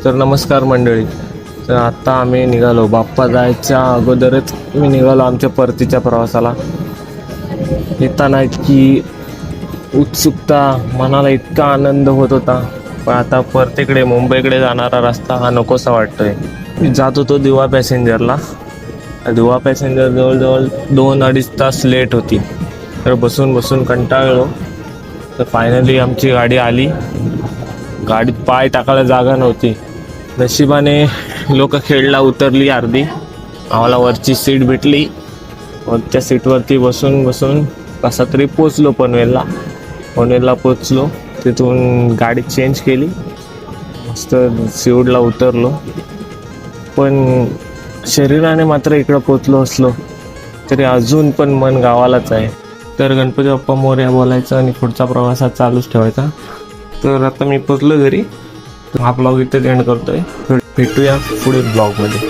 तर नमस्कार मंडळी. तर आत्ता आम्ही निघालो, बाप्पा जायच्या अगोदरच मी निघालो आमच्या परतीच्या प्रवासाला. येताना इतकी उत्सुकता, मनाला इतका आनंद होत होता, पण आता परतीकडे मुंबईकडे जाणारा रस्ता हा नकोसा वाटतोय. मी जात होतो दिवा पॅसेंजरला. दिवा पॅसेंजर जवळजवळ 2-2.5 तास लेट होती. तर बसून बसून कंटाळलो. तर फायनली आमची गाडी आली. गाडीत पाय टाकायला जागा नव्हती. नशिबाने लोक खेळला उतरली अर्धी. आम्हाला वरची सीट भेटली. वरच्या सीटवरती बसून बसून कसा तरी पोचलो पनवेलला पोचलो. तिथून गाडी चेंज केली, मस्त सिवडला उतरलो. पण शरीराने मात्र इकडं पोचलो असलो तरी अजून पण मन गावालाच आहे. तर गणपती बाप्पा मोरया बोलायचं आणि पुढचा प्रवास चालूच ठेवायचा. तर आता मी पोचलो घरी. हा ब्लॉग इथेच एंड करतोय. भेटूया पुढे ब्लॉगमध्ये.